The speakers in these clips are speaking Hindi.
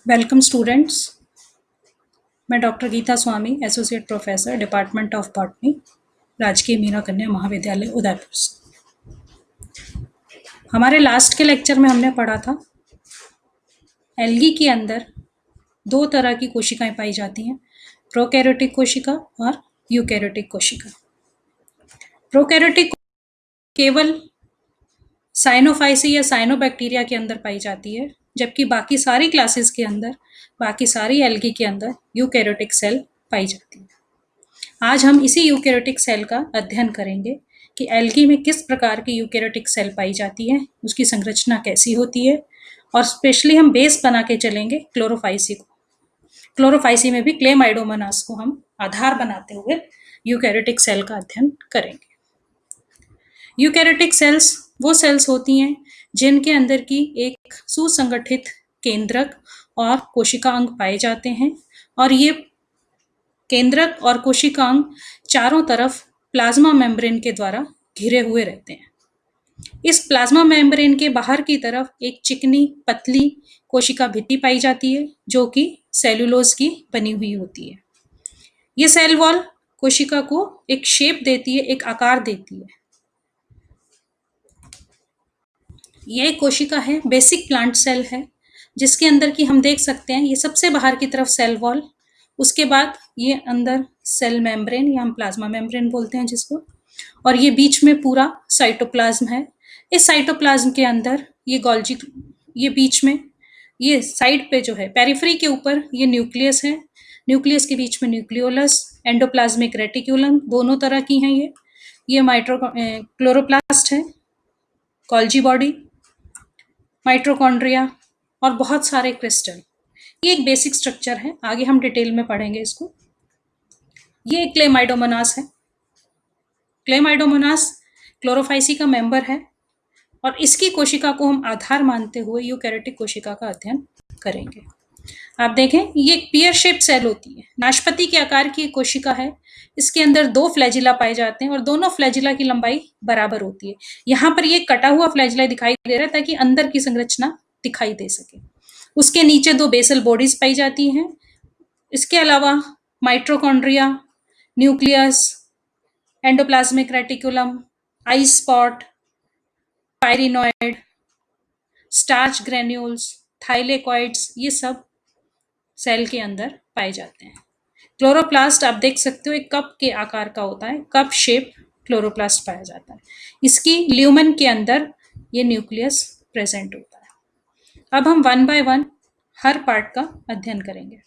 Welcome students. मैं doctor Geeta Swami, associate professor, department of botany, राजकीय मीरा कन्या महाविद्यालय उदयपुर से। हमारे लास्ट के लेक्चर में हमने पढ़ा था एल्गी के अंदर दो तरह की कोशिकाएं पाई जाती हैं, प्रोकैरियोटिक कोशिका और यूकैरियोटिक कोशिका। प्रोकैरियोटिक केवल साइनोफाइसी या साइनोबैक्टीरिया के अंदर पाई जाती है, जबकि बाकी सारी क्लासेस के अंदर, बाकी सारी एल्गी के अंदर यूकैरियोटिक सेल पाई जाती है। आज हम इसी यूकैरियोटिक सेल का अध्ययन करेंगे कि एल्गी में किस प्रकार की यूकैरियोटिक सेल पाई जाती है, उसकी संरचना कैसी होती है, और स्पेशली हम बेस बना के चलेंगे क्लोरोफाइसी को। क्लोरोफाइसी में भी क्लेमाइडोमोनास को हम आधार बनाते हुए यूकैरियोटिक सेल का अध्ययन करेंगे। यूकैरियोटिक सेल्स वो सेल्स होती हैं जिनके अंदर की एक सुसंगठित केंद्रक और कोशिकांग पाए जाते हैं, और ये केंद्रक और कोशिकांग चारों तरफ प्लाज्मा मेम्ब्रेन के द्वारा घिरे हुए रहते हैं। इस प्लाज्मा मेम्ब्रेन के बाहर की तरफ एक चिकनी पतली कोशिका भित्ति पाई जाती है, जो कि सेलुलोज की बनी हुई होती है। ये सेल वॉल कोशिका को एक शेप देती है, एक आकार देती है। यह कोशिका है, बेसिक प्लांट सेल है, जिसके अंदर की हम देख सकते हैं ये सबसे बाहर की तरफ सेल वॉल, उसके बाद ये अंदर सेल मेम्ब्रेन या हम प्लाज्मा मेम्ब्रेन बोलते हैं जिसको, और ये बीच में पूरा साइटोप्लाज्म है। इस साइटोप्लाज्म के अंदर ये गोल्जी, ये बीच में ये साइड पे जो है पेरिफेरी के ऊपर ये न्यूक्लियस है, न्यूक्लियस के बीच में न्यूक्लियोलस, एंडोप्लाज्मिक रेटिक्यूलम, दोनों तरह की हैं ये क्लोरोप्लास्ट है, गोल्जी बॉडी, माइटोकॉन्ड्रिया और बहुत सारे क्रिस्टल। ये एक बेसिक स्ट्रक्चर है, आगे हम डिटेल में पढ़ेंगे इसको। ये एक क्लेमाइडोमोनास है। क्लेमाइडोमोनास क्लोरोफाइसी का मेंबर है, और इसकी कोशिका को हम आधार मानते हुए यूकैरियोटिक कोशिका का अध्ययन करेंगे। आप देखें, ये एक पियर शेप सेल होती है, नाशपाती के आकार की कोशिका है। इसके अंदर दो फ्लैजिला पाए जाते हैं और दोनों फ्लैजिला की लंबाई बराबर होती है। यहाँ पर ये कटा हुआ फ्लैजिला दिखाई दे रहा है ताकि अंदर की संरचना दिखाई दे सके। उसके नीचे दो बेसल बॉडीज पाई जाती हैं। इसके अलावा माइटोकॉन्ड्रिया, न्यूक्लियस, एंडोप्लाज्मिक रेटिकुलम, आई spot, pyrenoid, starch granules, thylakoids, ये सब सेल के अंदर पाए जाते हैं। क्लोरोप्लास्ट आप देख सकते हो एक कप के आकार का होता है, कप शेप क्लोरोप्लास्ट पाया जाता है। इसकी ल्यूमेन के अंदर ये न्यूक्लियस प्रेजेंट होता है। अब हम वन बाय वन हर पार्ट का अध्ययन करेंगे।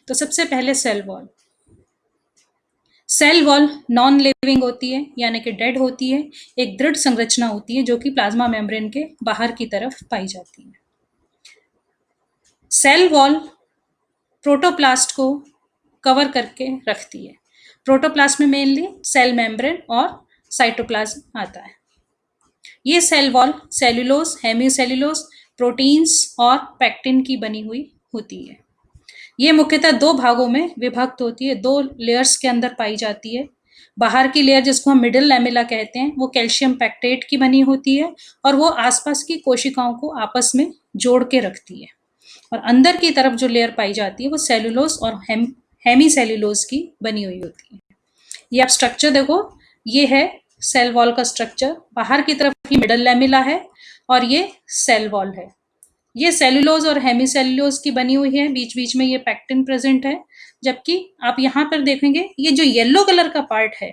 तो सबसे पहले cell wall. Cell wall non living होती है, यानी कि डेड होती है। एक दृढ़ संरचना होती है जो कि प्लाज्मा मेम्ब्रेन के बाहर की तरफ पाई जाती है। सेल वॉल प्रोटोप्लास्ट को कवर करके रखती है। प्रोटोप्लास्ट में मेनली सेल मेम्ब्रेन और साइटोप्लाज्म आता है। ये cell wall cellulose, hemicellulose, proteins और पैक्टिन की बनी हुई होती है। ये मुख्यतः दो भागों में विभक्त होती है, दो लेयर्स के अंदर पाई जाती है। बाहर की लेयर जिसको हम मिडिल लैमेला कहते हैं, वो कैल्शियम पैक्टेट की बनी होती है और वो आसपास की कोशिकाओं को आपस में जोड़ के रखती है। और अंदर की तरफ जो लेयर पाई जाती है वो सेलुलोज और हेमीसेलुलोज की बनी हुई होती है। ये आप स्ट्रक्चर देखो, ये है सेल वॉल का स्ट्रक्चर। बाहर की तरफ ये मिडल लैमेला है और ये सेल वॉल है। ये सेलुलोज और हेमीसेलुलोज की बनी हुई है, बीच बीच में ये पैक्टिन प्रेजेंट है। जबकि आप यहाँ पर देखेंगे ये जो येलो कलर का पार्ट है,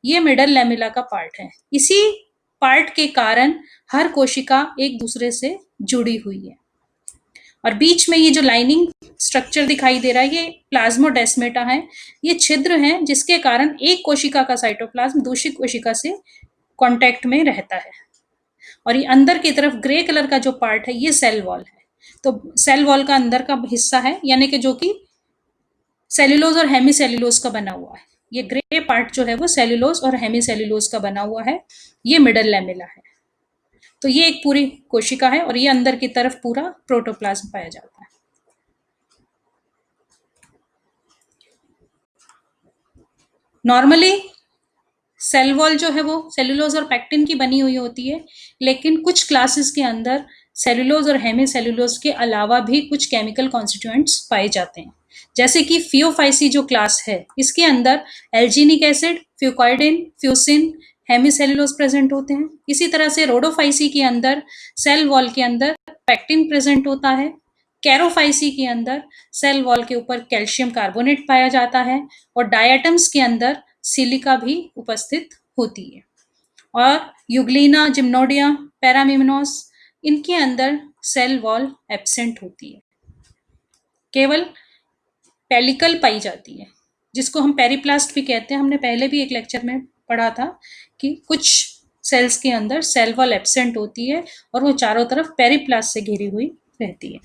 ये मिडल लैमेला का पार्ट है। इसी पार्ट के कारण हर कोशिका एक दूसरे से जुड़ी हुई है। और बीच में ये जो लाइनिंग स्ट्रक्चर दिखाई दे रहा है, ये प्लाज्मोडेस्मेटा है। ये छिद्र हैं जिसके कारण एक कोशिका का साइटोप्लाज्म दूसरी कोशिका से कांटेक्ट में रहता है। और ये अंदर की तरफ ग्रे कलर का जो पार्ट है, ये सेल वॉल है। तो सेल वॉल का अंदर का हिस्सा है, यानी कि जो कि सेलुलोज और हेमीसेलुलोज का बना हुआ है। ये ग्रे पार्ट जो है वो सेलुलोज और हेमीसेलुलोज का बना हुआ है। ये मिडल लैमेला है। तो ये एक पूरी कोशिका है और ये अंदर की तरफ पूरा प्रोटोप्लाज्म पाया जाता है। नॉर्मली सेल वॉल जो है वो सेलुलोज और पैक्टिन की बनी हुई होती है, लेकिन कुछ क्लासेस के अंदर सेलुलोज और हेमी सेलुलोज के अलावा भी कुछ केमिकल कॉन्स्टिट्यूएंट्स पाए जाते हैं, जैसे कि फियोफाइसी जो क्लास है इसके अंदर एल्जीनिक एसिड, फ्यूकॉइडिन, फ्यूसिन, हेमीसेलुलोज प्रेजेंट होते हैं। इसी तरह से रोडोफाइसी के अंदर सेल वॉल के अंदर पैक्टिन प्रेजेंट होता है। कैरोफाइसी के अंदर सेल वॉल के ऊपर कैल्शियम कार्बोनेट पाया जाता है और डायटम्स के अंदर सिलिका भी उपस्थित होती है। और यूग्लिना, जिम्नोडिया, पैरामिमनोस इनके अंदर सेल वॉल एब्सेंट होती है, केवल पेलिकल पाई जाती है, जिसको हम पेरिप्लास्ट भी कहते हैं। हमने पहले भी एक लेक्चर में पढ़ा था कि कुछ सेल्स के अंदर सेल वॉल एब्सेंट होती है और वो चारों तरफ पेरिप्लास्ट से घिरी हुई रहती है।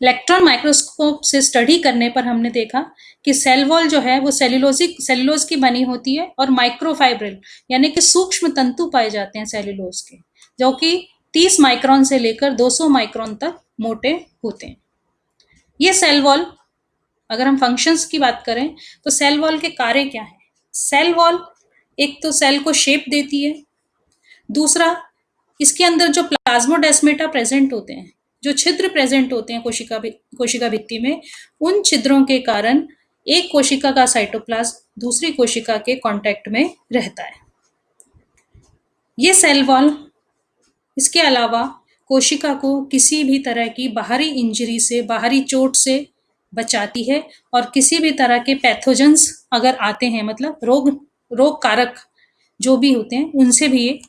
इलेक्ट्रॉन माइक्रोस्कोप से स्टडी करने पर हमने देखा कि सेल वॉल जो है वो सेलुलोज की बनी होती है और माइक्रोफाइब्रिल यानी कि सूक्ष्म तंतु पाए जाते हैं सेलुलोज के, जो कि 30 माइक्रोन से लेकर 200 माइक्रोन तक मोटे होते हैं। ये सेल वॉल, अगर हम फंक्शंस की बात करें तो सेल वॉल के कार्य क्या है? सेल वॉल एक तो सेल को शेप देती है, दूसरा इसके अंदर जो प्लाज्मोडेस्मेटा प्रेजेंट होते हैं, जो छिद्र प्रेजेंट होते हैं कोशिका भित्ति में, उन छिद्रों के कारण एक कोशिका का साइटोप्लाज्म दूसरी कोशिका के कांटेक्ट में रहता है। ये सेल वॉल इसके अलावा कोशिका को किसी भी तरह की बाहरी इंजरी से, बाहरी चोट से बचाती है और किसी भी तरह के पैथोजेंस अगर आते हैं, मतलब रोग कारक जो भी होते हैं, उनसे भी ये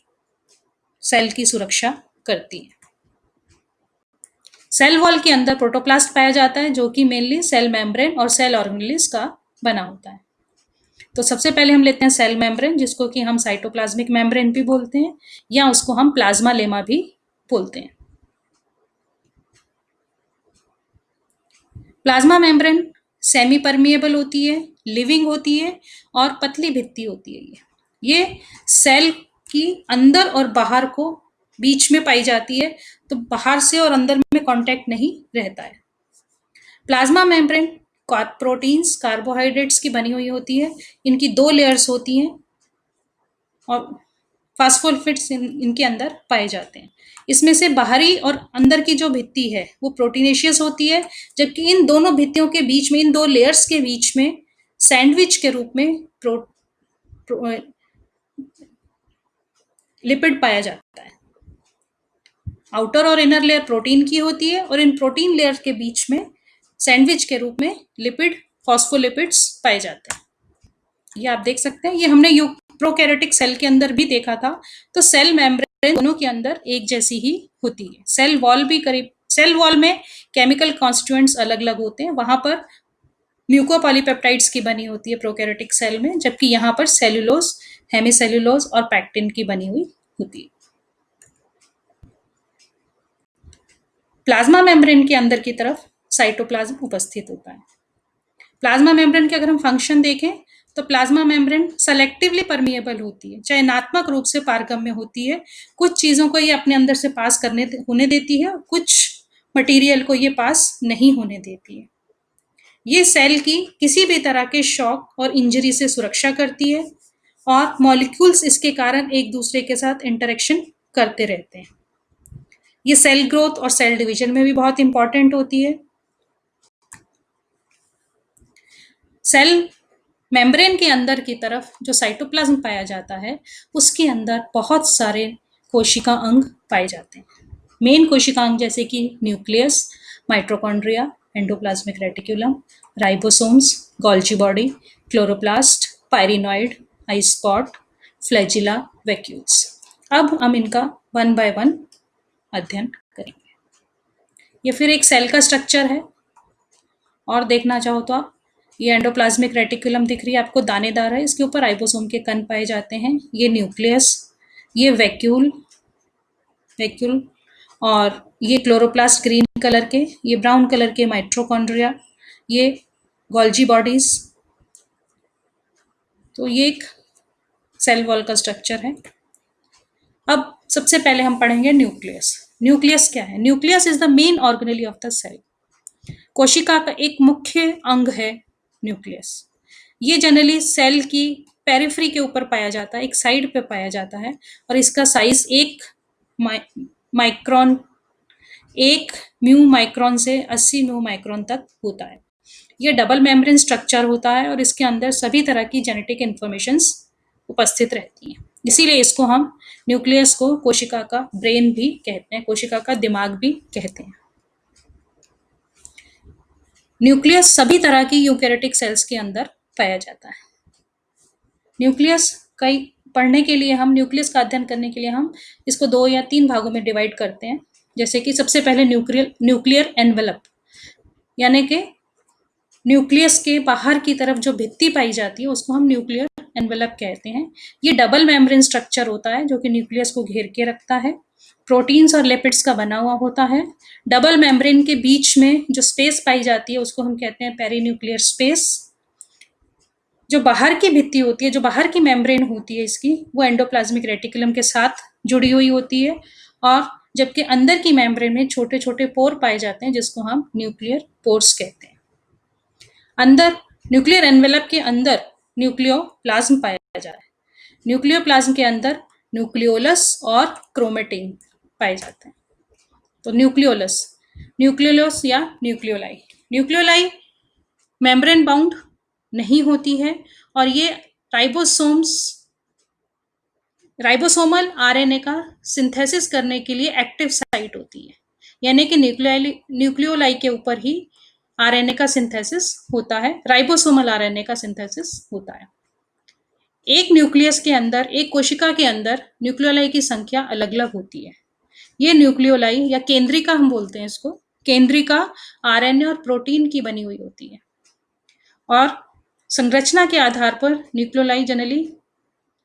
सेल की सुरक्षा करती है। सेल वॉल के अंदर प्रोटोप्लास्ट पाया जाता है, जो कि मेनली सेल मेम्ब्रेन और सेल ऑर्गेनेलिस का बना होता है। तो सबसे पहले हम लेते हैं सेल मेम्ब्रेन, जिसको कि हम साइटोप्लाज्मिक मेम्ब्रेन भी बोलते हैं या उसको हम प्लाज्मा लेमा भी बोलते हैं। प्लाज्मा मेम्ब्रेन सेमी परमिएबल होती है, लिविंग होती है और पतली भित्ति होती है। ये सेल की अंदर और बाहर को बीच में पाई जाती है, तो बाहर से और अंदर में कांटेक्ट नहीं रहता है। प्लाज्मा मेम्ब्रेन प्रोटीन्स, कार्बोहाइड्रेट्स की बनी हुई होती है। इनकी 2 लेयर्स होती हैं और फास्फोलिपिड्स इनके अंदर पाए जाते हैं। इसमें से बाहरी और अंदर की जो भित्ति है वो प्रोटीनेशियस होती है, जबकि इन दोनों भित्तियों के बीच में, इन 2 लेयर्स के बीच में सैंडविच के रूप में लिपिड पाया जाता है। आउटर और इनर लेयर प्रोटीन की होती है और इन प्रोटीन लेयर के बीच में सैंडविच के रूप में लिपिड, फॉस्फोलिपिड्स पाए जाते हैं। ये आप देख सकते हैं, ये हमने प्रोकैरियोटिक सेल के अंदर भी देखा था। तो सेल मेम्ब्रेन दोनों के अंदर एक जैसी ही होती है। सेल वॉल में केमिकल कॉन्स्टिट्यूएंट्स अलग अलग होते हैं, वहां पर म्यूकोपॉलीपेप्टाइड्स की बनी होती है प्रोकैरियोटिक सेल में, जबकि यहाँ पर सेलुलोज, हेमीसेलुलोज और पैक्टिन की बनी हुई होती है। प्लाज्मा मेम्ब्रेन के अंदर की तरफ साइटोप्लाज्म उपस्थित होता है। प्लाज्मा मेम्ब्रेन के अगर हम फंक्शन देखें तो प्लाज्मा मेम्ब्रेन सेलेक्टिवली परमिएबल होती है, चयनात्मक रूप से पारगम्य होती है। कुछ चीजों को ये अपने अंदर से पास होने देती है, कुछ मटेरियल को ये पास नहीं होने देती है। ये सेल की किसी भी तरह के शॉक और इंजरी से सुरक्षा करती है और मॉलिक्यूल्स इसके कारण एक दूसरे के साथ इंटरेक्शन करते रहते हैं। ये सेल ग्रोथ और सेल डिवीजन में भी बहुत इंपॉर्टेंट होती है। सेल मेम्ब्रेन के अंदर की तरफ जो साइटोप्लाज्म पाया जाता है, उसके अंदर बहुत सारे कोशिका अंग पाए जाते हैं। मेन कोशिका अंग जैसे कि nucleus, mitochondria, endoplasmic reticulum, ribosomes, Golgi body, chloroplast, pyrenoid, eye spot, flagella, vacuoles. अब हम इनका 1 बाय 1 अध्ययन करेंगे। ये फिर एक सेल का स्ट्रक्चर है और देखना चाहो तो आप, ये एंडोप्लाज्मिक रेटिकुलम दिख रही है आपको, दानेदार है, इसके ऊपर राइबोसोम के कण पाए जाते हैं। ये न्यूक्लियस, ये वैक्यूल और ये क्लोरोप्लास्ट ग्रीन कलर के, ये ब्राउन कलर के माइटोकॉन्ड्रिया, ये गोल्जी बॉडीज। तो ये एक सेल वॉल का स्ट्रक्चर है। अब सबसे पहले हम पढ़ेंगे न्यूक्लियस। न्यूक्लियस क्या है? Nucleus is the main organelle of the cell. कोशिका का एक मुख्य अंग है न्यूक्लियस। ये जनरली सेल की पेरिफेरी के ऊपर पाया जाता है, एक साइड पे पाया जाता है और इसका साइज 1 माइक्रोन, 1 μ से 80 μ तक होता है। ये डबल मेम्ब्रेन स्ट्रक्चर होता है और इसके अंदर सभी तरह की जेनेटिक इंफॉर्मेशंस उपस्थित रहती हैं। इसीलिए इसको हम न्यूक्लियस को कोशिका का ब्रेन भी कहते हैं, कोशिका का दिमाग भी कहते हैं। न्यूक्लियस सभी तरह की यूकेरियोटिक सेल्स के अंदर पाया जाता है। न्यूक्लियस कई पढ़ने के लिए हम न्यूक्लियस का अध्ययन करने के लिए हम इसको 2 या 3 भागों में डिवाइड करते हैं। जैसे कि सबसे पहले न्यूक्लियर एनवेलप, यानी कि न्यूक्लियस के बाहर की तरफ जो भित्ति पाई जाती है उसको हम न्यूक्लियर एनवेलप कहते हैं। ये डबल मेम्ब्रेन स्ट्रक्चर होता है जो कि न्यूक्लियस को घेर के रखता है, प्रोटीन्स और लिपिड्स का बना हुआ होता है। डबल मेम्ब्रेन के बीच में जो स्पेस पाई जाती है उसको हम कहते हैं पेरीन्यूक्लियर स्पेस। जो बाहर की भित्ति होती है, जो बाहर की मेम्ब्रेन होती है इसकी, वो एंडोप्लाज्मिक रेटिकुलम के साथ जुड़ी हुई होती है, और जबकि अंदर की मेम्ब्रेन में छोटे छोटे पोर पाए जाते हैं जिसको हम न्यूक्लियर पोर्स कहते हैं। अंदर न्यूक्लियर एनवेलप के अंदर न्यूक्लियोप्लाज्म पाया जा रहा है। न्यूक्लियोप्लाज्म के अंदर न्यूक्लियोलस और क्रोमेटिन पाए जाते हैं। तो न्यूक्लियोलस या न्यूक्लियोलाई मेम्ब्रेन बाउंड नहीं होती है, और ये राइबोसोमल आरएनए का सिंथेसिस करने के लिए एक्टिव साइट होती है, यानी कि न्यूक्लियोलाई के ऊपर ही आरएनए का सिंथेसिस होता है, राइबोसोमल आरएनए का सिंथेसिस होता है। एक न्यूक्लियस के अंदर, एक कोशिका के अंदर न्यूक्लियोलाई की संख्या अलग अलग होती है। ये न्यूक्लियोलाई या केंद्रिका हम बोलते हैं इसको, केंद्रिका आरएनए और प्रोटीन की बनी हुई होती है, और संरचना के आधार पर न्यूक्लियोलाई जनरली,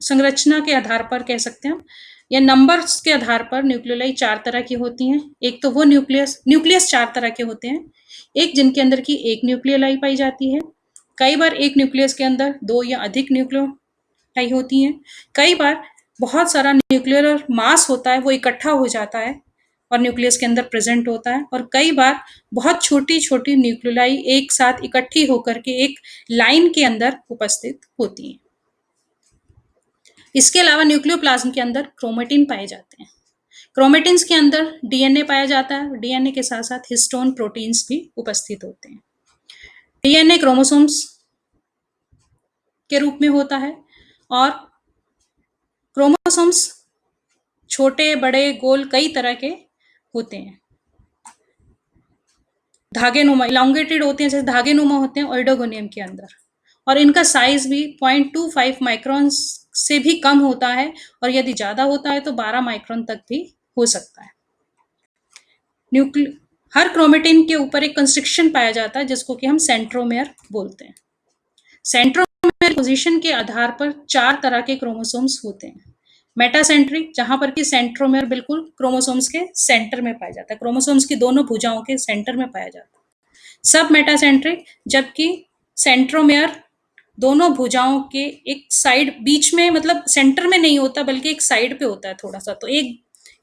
संरचना के आधार पर कह सकते हैं हम, या नंबर्स के आधार पर न्यूक्लियोलाई 4 तरह की होती हैं। एक तो वो न्यूक्लियस 4 तरह के होते हैं। एक जिनके अंदर की एक न्यूक्लियोलाई पाई जाती है, कई बार एक न्यूक्लियस के अंदर 2 या अधिक न्यूक्लियोलाई होती हैं, कई बार बहुत सारा न्यूक्लियर मास होता है वो इकट्ठा हो जाता है और न्यूक्लियस के अंदर प्रेजेंट होता है, और कई बार बहुत छोटी छोटी न्यूक्लियोलाई एक साथ इकट्ठी होकर के एक लाइन के अंदर उपस्थित होती हैं। इसके अलावा न्यूक्लियोप्लाज्म के अंदर क्रोमेटिन पाए जाते हैं। क्रोमेटिन्स के अंदर डीएनए पाया जाता है, डीएनए के साथ साथ हिस्टोन प्रोटीन्स भी उपस्थित होते हैं। डीएनए क्रोमोसोम्स के रूप में होता है, और क्रोमोसोम्स छोटे बड़े गोल कई तरह के होते हैं। धागेनुमा, इलांगेटेड होते हैं, जैसे धागेनुमा होते हैं ओइडोगोनियम के अंदर, और इनका साइज भी 0.25 माइक्रोन से भी कम होता है, और यदि ज्यादा होता है तो 12 माइक्रोन तक भी हो सकता है। हर क्रोमेटिन के ऊपर एक कंस्ट्रिक्शन पाया जाता है जिसको कि हम सेंट्रोमेयर बोलते हैं। सेंट्रोमेयर पोजीशन के आधार पर 4 तरह के क्रोमोसोम्स होते हैं। मेटासेंट्रिक, जहां पर कि सेंट्रोमेयर बिल्कुल क्रोमोसोम्स के सेंटर में पाया जाता है, क्रोमोसोम्स की दोनों भुजाओं के सेंटर में पाया जाता है। सब मेटासेंट्रिक, जबकि सेंट्रोमेयर दोनों भुजाओं के एक साइड, बीच में मतलब सेंटर में नहीं होता बल्कि एक साइड पे होता है थोड़ा सा, तो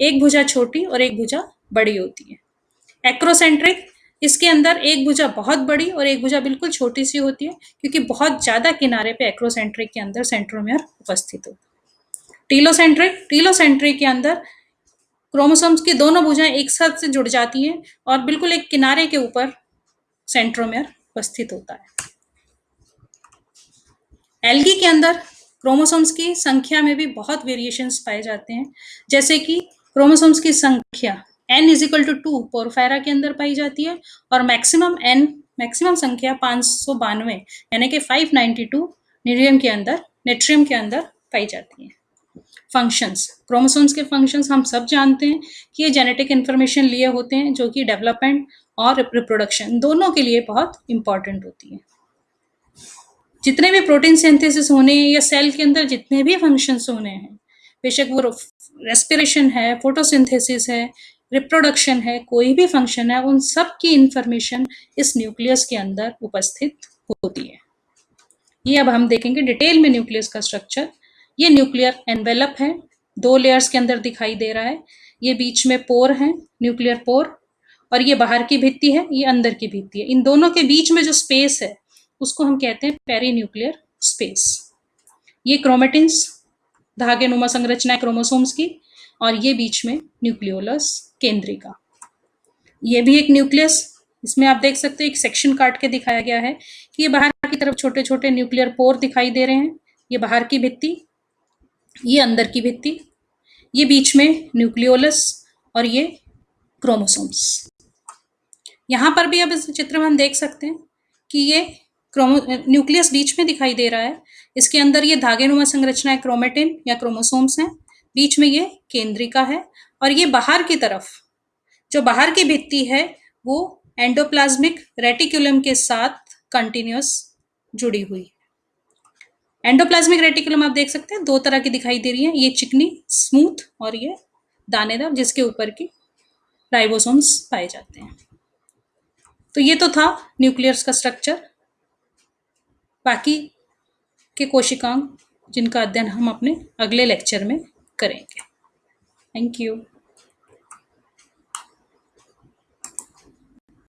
एक भुजा छोटी और एक भुजा बड़ी होती है। एक्रोसेंट्रिक, इसके अंदर एक भुजा बहुत बड़ी और एक भुजा बिल्कुल छोटी सी होती है, क्योंकि बहुत ज्यादा किनारे पे एक्रोसेंट्रिक के अंदर सेंट्रोमेयर उपस्थित होता है। टीलोसेंट्रिक के अंदर क्रोमोसोम्स की दोनों भुजाएं एक साथ से जुड़ जाती हैं और बिल्कुल एक किनारे के ऊपर सेंट्रोमेयर उपस्थित होता है। एल्गी के अंदर क्रोमोसोम्स की संख्या में भी बहुत वेरिएशंस पाए जाते हैं, जैसे कि क्रोमोसोम्स की संख्या n=2 पोरफेरा के अंदर पाई जाती है, और मैक्सिमम संख्या 592 यानी कि 592 नेट्रियम के अंदर पाई जाती है। फंक्शंस, क्रोमोसोम्स के फंक्शंस हम सब जानते हैं कि ये जेनेटिक इंफॉर्मेशन लिए होते हैं जो कि डेवलपमेंट और रिप्रोडक्शन दोनों के लिए बहुत इंपॉर्टेंट होती है। जितने भी प्रोटीन सिंथेसिस होने या सेल के अंदर जितने भी फंक्शंस होने हैं, बेशक वो रेस्पिरेशन है, फोटोसिंथेसिस है, रिप्रोडक्शन है, कोई भी फंक्शन है, उन सब की इंफॉर्मेशन इस न्यूक्लियस के अंदर उपस्थित होती है। ये अब हम देखेंगे डिटेल में न्यूक्लियस का स्ट्रक्चर। ये न्यूक्लियर एनवेलप है, 2 लेयर्स के अंदर दिखाई दे रहा है। ये बीच में पोर है, न्यूक्लियर पोर, और ये बाहर की भित्ति है, ये अंदर की भित्ति है। इन दोनों के बीच में जो स्पेस है उसको हम कहते हैं पेरीन्यूक्लियर स्पेस। ये क्रोमेटिन्स, धागेनुमा संरचना क्रोमोसोम्स की, और ये बीच में न्यूक्लियोलस केंद्रिका। ये भी एक न्यूक्लियस, इसमें आप देख सकते हैं एक सेक्शन काट के दिखाया गया है कि ये बाहर की तरफ छोटे छोटे न्यूक्लियर पोर दिखाई दे रहे हैं। ये बाहर की भित्ति, ये अंदर की भित्ति, ये बीच में न्यूक्लियोलस और ये क्रोमोसोम्स। यहाँ पर भी अब इस चित्र में हम देख सकते हैं कि ये न्यूक्लियस बीच में दिखाई दे रहा है। इसके अंदर ये धागेनुमा संरचना है, क्रोमेटिन या क्रोमोसोम्स हैं। बीच में ये केंद्रिका है और ये बाहर की तरफ जो बाहर की भित्ति है वो एंडोप्लाज्मिक रेटिकुलम के साथ कंटिन्यूअस जुड़ी हुई। एंडोप्लाज्मिक रेटिकुलम आप देख सकते हैं दो तरह की दिखाई दे रही है, ये चिकनी स्मूथ और ये दानेदार जिसके ऊपर की राइबोसोम्स पाए जाते हैं। तो ये तो था न्यूक्लियस का स्ट्रक्चर। बाकी के कोशिकांग जिनका अध्ययन हम अपने अगले लेक्चर में करेंगे। Thank you.